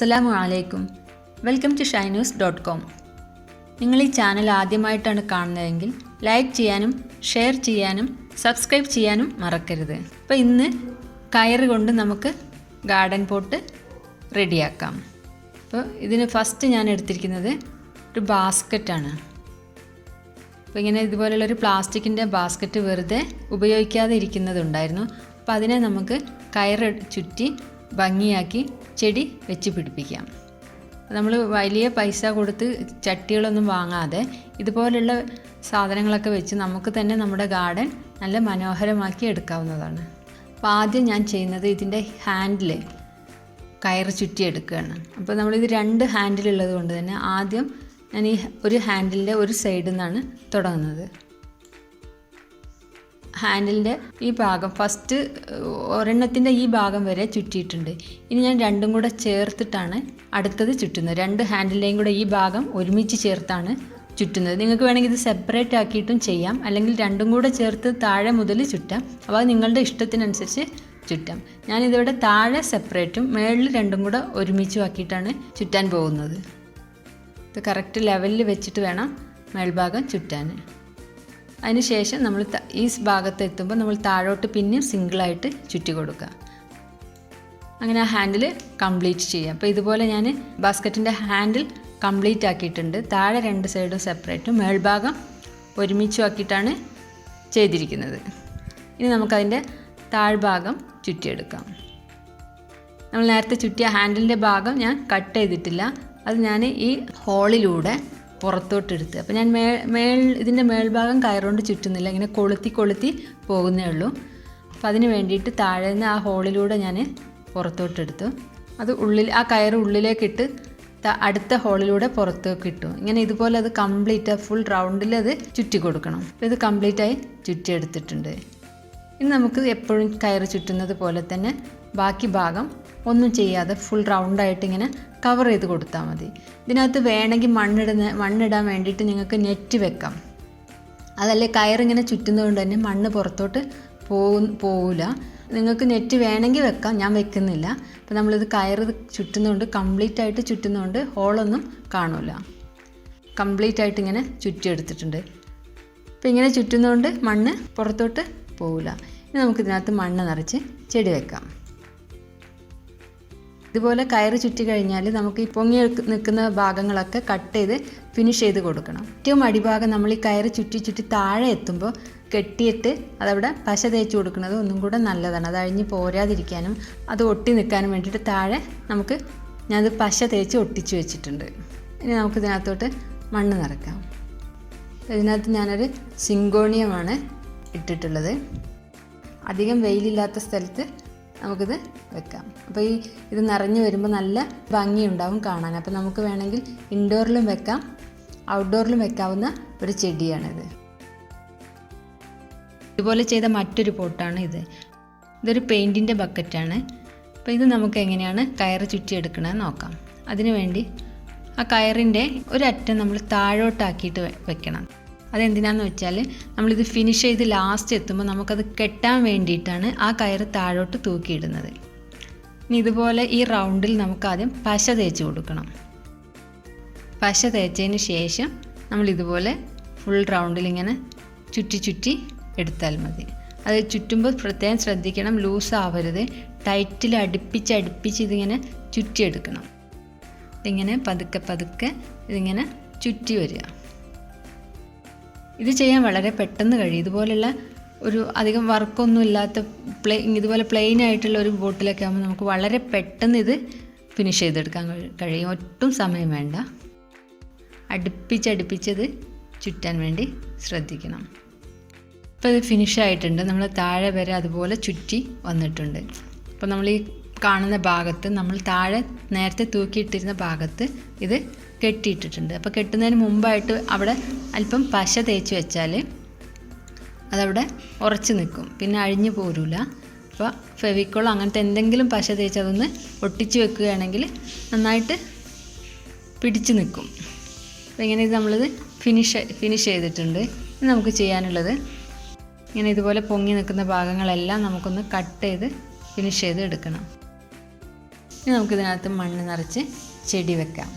അസ്സലാമു അലൈക്കും. Welcome to shainus.com. നിങ്ങൾ ഈ ചാനൽ ആദ്യമായിട്ടാണ് കാണുന്നതെങ്കിൽ ലൈക്ക് ചെയ്യാനും ഷെയർ ചെയ്യാനും സബ്സ്ക്രൈബ് ചെയ്യാനും മറക്കരുത്. അപ്പോൾ ഇന്ന് കയറ് കൊണ്ട് നമുക്ക് ഗാർഡൻ പോട്ട് റെഡിയാക്കാം. അപ്പോൾ ഇതിന് ഫസ്റ്റ് ഞാൻ എടുത്തിരിക്കുന്നത് ഒരു ബാസ്ക്കറ്റാണ്. അപ്പോൾ ഇങ്ങനെ ഇതുപോലുള്ളൊരു പ്ലാസ്റ്റിക്കിൻ്റെ ബാസ്ക്കറ്റ് വെറുതെ ഉപയോഗിക്കാതെ ഇരിക്കുന്നതുണ്ടായിരുന്നു. അപ്പോൾ അതിനെ നമുക്ക് കയറ് ചുറ്റി ഭംഗിയാക്കി ചെടി വെച്ച് പിടിപ്പിക്കാം. നമ്മൾ വലിയ പൈസ കൊടുത്ത് ചട്ടികളൊന്നും വാങ്ങാതെ ഇതുപോലുള്ള സാധനങ്ങളൊക്കെ വെച്ച് നമുക്ക് തന്നെ നമ്മുടെ ഗാർഡൻ നല്ല മനോഹരമാക്കി എടുക്കാവുന്നതാണ്. അപ്പോൾ ആദ്യം ഞാൻ ചെയ്യുന്നത് ഇതിൻ്റെ ഹാൻഡിൽ കയറ് ചുറ്റി എടുക്കുകയാണ്. അപ്പോൾ നമ്മളിത് 2 ഹാൻഡിലുള്ളത് കൊണ്ട് തന്നെ ആദ്യം ഞാൻ ഈ ഒരു ഹാൻഡിലിൻ്റെ ഒരു സൈഡിൽ നിന്നാണ് തുടങ്ങുന്നത്. ഹാൻഡിലിൻ്റെ ഈ ഭാഗം ഫസ്റ്റ് ഒരെണ്ണത്തിൻ്റെ ഈ ഭാഗം വരെ ചുറ്റിയിട്ടുണ്ട്. ഇനി ഞാൻ രണ്ടും കൂടെ ചേർത്തിട്ടാണ് അടുത്തത് ചുറ്റുന്നത്. 2 ഹാൻഡിലിൻ്റെയും കൂടെ ഈ ഭാഗം ഒരുമിച്ച് ചേർത്താണ് ചുറ്റുന്നത്. നിങ്ങൾക്ക് വേണമെങ്കിൽ ഇത് സെപ്പറേറ്റ് ആക്കിയിട്ടും ചെയ്യാം, അല്ലെങ്കിൽ രണ്ടും കൂടെ ചേർത്ത് താഴെ മുതൽ ചുറ്റാം. അപ്പോൾ അത് നിങ്ങളുടെ ഇഷ്ടത്തിനനുസരിച്ച് ചുറ്റാം. ഞാനിതിവിടെ താഴെ സെപ്പറേറ്റും മേളിൽ രണ്ടും കൂടെ ഒരുമിച്ചും ആക്കിയിട്ടാണ് ചുറ്റാൻ പോകുന്നത്. ഇത് കറക്റ്റ് ലെവലിൽ വെച്ചിട്ട് വേണം മേൽഭാഗം ചുറ്റാൻ. അതിന് ശേഷം നമ്മൾ ഈ ഭാഗത്ത് എത്തുമ്പോൾ നമ്മൾ താഴോട്ട് പിന്നെയും സിംഗിളായിട്ട് ചുറ്റി കൊടുക്കുക. അങ്ങനെ ആ ഹാൻഡിൽ കംപ്ലീറ്റ് ചെയ്യുക. അപ്പോൾ ഇതുപോലെ ഞാൻ ബാസ്ക്കറ്റിൻ്റെ ഹാൻഡിൽ കംപ്ലീറ്റ് ആക്കിയിട്ടുണ്ട്. താഴെ 2 സൈഡും സെപ്പറേറ്റും മേൽഭാഗം ഒരുമിച്ചും ആക്കിയിട്ടാണ് ചെയ്തിരിക്കുന്നത്. ഇനി നമുക്കതിൻ്റെ താഴ്ഭാഗം ചുറ്റിയെടുക്കാം. നമ്മൾ നേരത്തെ ചുറ്റിയ ഹാൻഡിലിൻ്റെ ഭാഗം ഞാൻ കട്ട് ചെയ്തിട്ടില്ല. അത് ഞാൻ ഈ ഹോളിലൂടെ പുറത്തോട്ടെടുത്ത്, അപ്പോൾ ഞാൻ ഇതിൻ്റെ മേൽഭാഗം കയറുകൊണ്ട് ചുറ്റുന്നില്ല, ഇങ്ങനെ കൊളുത്തി പോകുന്നേ ഉള്ളൂ. അപ്പോൾ അതിന് വേണ്ടിയിട്ട് താഴെ നിന്ന് ആ ഹോളിലൂടെ ഞാൻ പുറത്തോട്ടെടുത്തു. അത് ആ കയറ് ഉള്ളിലേക്കിട്ട് അടുത്ത ഹോളിലൂടെ പുറത്തേക്ക് ഇട്ടു. ഇങ്ങനെ ഇതുപോലെ അത് കംപ്ലീറ്റ് ഫുൾ റൗണ്ടിൽ അത് ചുറ്റി കൊടുക്കണം. അപ്പോൾ ഇത് കംപ്ലീറ്റായി ചുറ്റിയെടുത്തിട്ടുണ്ട്. ഇനി നമുക്ക് എപ്പോഴും കയറ് ചുറ്റുന്നത് പോലെ തന്നെ ബാക്കി ഭാഗം ഒന്നും ചെയ്യാതെ ഫുൾ റൗണ്ടായിട്ട് ഇങ്ങനെ കവർ ചെയ്ത് കൊടുത്താൽ മതി. ഇതിനകത്ത് വേണമെങ്കിൽ മണ്ണിടാൻ വേണ്ടിയിട്ട് നിങ്ങൾക്ക് നെറ്റ് വെക്കാം. അതല്ലേ കയറിങ്ങനെ ചുറ്റുന്നതുകൊണ്ട് തന്നെ മണ്ണ് പുറത്തോട്ട് പോവില്ല. നിങ്ങൾക്ക് നെറ്റ് വേണമെങ്കിൽ വെക്കാം, ഞാൻ വെക്കുന്നില്ല. അപ്പോൾ നമ്മളിത് കയറ് ചുറ്റുന്നതുകൊണ്ട് കംപ്ലീറ്റായിട്ട് ചുറ്റുന്നതുകൊണ്ട് ഹോളൊന്നും കാണില്ല. കംപ്ലീറ്റായിട്ട് ഇങ്ങനെ ചുറ്റിയെടുത്തിട്ടുണ്ട്. അപ്പോൾ ഇങ്ങനെ ചുറ്റുന്നതുകൊണ്ട് മണ്ണ് പുറത്തോട്ട് പോവില്ല. ഇനി നമുക്കിതിനകത്ത് മണ്ണ് നിറച്ച് ചെടി വെക്കാം. ഇതുപോലെ കയറ് ചുറ്റി കഴിഞ്ഞാൽ നമുക്ക് ഈ പൊങ്ങി നിൽക്കുന്ന ഭാഗങ്ങളൊക്കെ കട്ട് ചെയ്ത് ഫിനിഷ് ചെയ്ത് കൊടുക്കണം. ഏറ്റവും അടിഭാഗം നമ്മൾ ഈ കയറ് ചുറ്റി താഴെ എത്തുമ്പോൾ കെട്ടിയിട്ട് അതവിടെ പശ തേച്ച് കൊടുക്കുന്നത് ഒന്നും കൂടെ നല്ലതാണ്. അത് അഴിഞ്ഞ് പോരാതിരിക്കാനും അത് ഒട്ടി നിൽക്കാനും വേണ്ടിയിട്ട് താഴെ ഞാനത് പശ തേച്ച് ഒട്ടിച്ച് വെച്ചിട്ടുണ്ട്. ഇനി നമുക്കിതിനകത്തോട്ട് മണ്ണ് നിറക്കാം. ഇതിനകത്ത് ഞാനൊരു സിങ്കോണിയമാണ് ഇട്ടിട്ടുള്ളത്. അധികം വെയിലില്ലാത്ത സ്ഥലത്ത് നമുക്കിത് വെക്കാം. അപ്പോൾ ഇത് നിറഞ്ഞു വരുമ്പോൾ നല്ല ഭംഗിയുണ്ടാവും കാണാൻ. അപ്പോൾ നമുക്ക് വേണമെങ്കിൽ ഇൻഡോറിലും വെക്കാം, ഔട്ട്ഡോറിലും വെക്കാവുന്ന ഒരു ചെടിയാണിത്. ഇതുപോലെ ചെയ്ത മറ്റൊരു പോട്ടാണ് ഇത്. ഇതൊരു പെയിൻറ്റിൻ്റെ ബക്കറ്റാണ്. അപ്പോൾ ഇത് നമുക്ക് എങ്ങനെയാണ് കയറ് ചുറ്റിയെടുക്കണമെന്ന് നോക്കാം. അതിനു വേണ്ടി ആ കയറിൻ്റെ ഒരറ്റം നമ്മൾ താഴോട്ടാക്കിയിട്ട് വെക്കണം. അതെന്തിനാന്ന് വെച്ചാൽ നമ്മളിത് ഫിനിഷ് ചെയ്ത് ലാസ്റ്റ് എത്തുമ്പോൾ നമുക്കത് കെട്ടാൻ വേണ്ടിയിട്ടാണ് ആ കയറ് താഴോട്ട് തൂക്കിയിടുന്നത്. ഇനി ഇതുപോലെ ഈ റൗണ്ടിൽ നമുക്കാദ്യം പശ തേച്ച് കൊടുക്കണം. പശ തേച്ചതിന് ശേഷം നമ്മളിതുപോലെ ഫുൾ റൗണ്ടിൽ ഇങ്ങനെ ചുറ്റി എടുത്താൽ മതി. അത് ചുറ്റുമ്പോൾ പ്രത്യേകം ശ്രദ്ധിക്കണം, ലൂസ് ആവരുത്. ടൈറ്റിൽ അടുപ്പിച്ച് ഇതിങ്ങനെ ചുറ്റിയെടുക്കണം. ഇതിങ്ങനെ പതുക്കെ ഇതിങ്ങനെ ചുറ്റി വരിക. ഇത് ചെയ്യാൻ വളരെ പെട്ടെന്ന് കഴിയും. ഇതുപോലുള്ള ഒരു അധികം വർക്കൊന്നും ഇല്ലാത്ത ഇതുപോലെ പ്ലെയിൻ ആയിട്ടുള്ള ഒരു ബോട്ടിലൊക്കെ ആകുമ്പോൾ നമുക്ക് വളരെ പെട്ടെന്ന് ഇത് ഫിനിഷ് ചെയ്തെടുക്കാൻ കഴിയും. ഒട്ടും സമയം വേണ്ട. അടുപ്പിച്ചത് ചുറ്റാൻ വേണ്ടി ശ്രദ്ധിക്കണം. ഇപ്പോൾ ഇത് ഫിനിഷായിട്ടുണ്ട്. നമ്മൾ താഴെ വരെ അതുപോലെ ചുറ്റി വന്നിട്ടുണ്ട്. അപ്പോൾ നമ്മൾ ഈ കാണുന്ന ഭാഗത്ത് നമ്മൾ താഴെ നേരത്തെ തൂക്കിയിട്ടിരുന്ന ഭാഗത്ത് ഇത് കെട്ടിയിട്ടിട്ടുണ്ട്. അപ്പോൾ കെട്ടുന്നതിന് മുമ്പായിട്ട് അവിടെ അല്പം പശ തേച്ച് വെച്ചാൽ അതവിടെ ഉറച്ച് നിൽക്കും, പിന്നെ അഴിഞ്ഞു പോരില്ല. അപ്പോൾ ഫെവിക്കോൾ അങ്ങനത്തെ എന്തെങ്കിലും പശ തേച്ച് അതൊന്ന് ഒട്ടിച്ച് വെക്കുകയാണെങ്കിൽ നന്നായിട്ട് പിടിച്ച് നിൽക്കും. അപ്പോൾ ഇങ്ങനെ ഇത് നമ്മളിത് ഫിനിഷ് ചെയ്തിട്ടുണ്ട്. നമുക്ക് ചെയ്യാനുള്ളത് ഇങ്ങനെ ഇതുപോലെ പൊങ്ങി നിൽക്കുന്ന ഭാഗങ്ങളെല്ലാം നമുക്കൊന്ന് കട്ട് ചെയ്ത് ഫിനിഷ് ചെയ്ത് എടുക്കണം. ഇനി നമുക്കിതിനകത്ത് മണ്ണ് നിറച്ച് ചെടി വെക്കാം.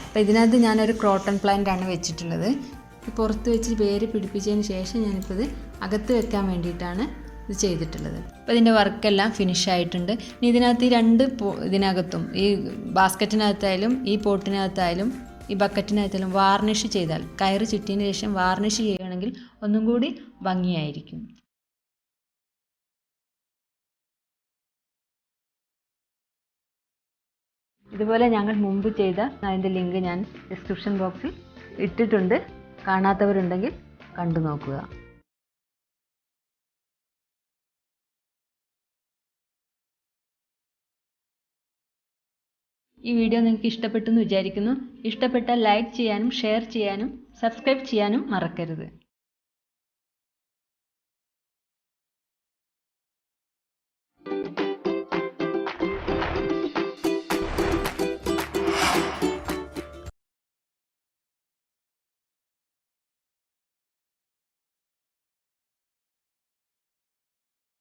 അപ്പോൾ ഇതിനകത്ത് ഞാനൊരു ക്രോട്ടൺ പ്ലാന്റ് ആണ് വെച്ചിട്ടുള്ളത്. പുറത്ത് വെച്ച് വേര് പിടിപ്പിച്ചതിന് ശേഷം ഞാനിപ്പോൾ ഇത് അകത്ത് വെക്കാൻ വേണ്ടിയിട്ടാണ് ഇത് ചെയ്തിട്ടുള്ളത്. അപ്പോൾ ഇതിൻ്റെ വർക്കെല്ലാം ഫിനിഷ് ആയിട്ടുണ്ട്. ഇനി ഇതിനകത്ത് ഈ രണ്ട് ഇതിനകത്തും ഈ ബാസ്ക്കറ്റിനകത്തായാലും ഈ പോട്ടിനകത്തായാലും ഈ ബക്കറ്റിനകത്തായാലും വാർണിഷ് ചെയ്താൽ, കയറ് ചുറ്റിയതിന് ശേഷം വാർണിഷ് ചെയ്യുകയാണെങ്കിൽ ഒന്നും കൂടി ഭംഗിയായിരിക്കും. ഇതുപോലെ ഞങ്ങൾ മുമ്പ് ചെയ്ത അതിൻ്റെ ലിങ്ക് ഞാൻ ഡിസ്ക്രിപ്ഷൻ ബോക്സിൽ ഇട്ടിട്ടുണ്ട്. കാണാത്തവരുണ്ടെങ്കിൽ കണ്ടു നോക്കുക. ഈ വീഡിയോ നിങ്ങൾക്ക് ഇഷ്ടപ്പെട്ടെന്ന് വിചാരിക്കുന്നു. ഇഷ്ടപ്പെട്ടാൽ ലൈക്ക് ചെയ്യാനും ഷെയർ ചെയ്യാനും സബ്സ്ക്രൈബ് ചെയ്യാനും മറക്കരുത്.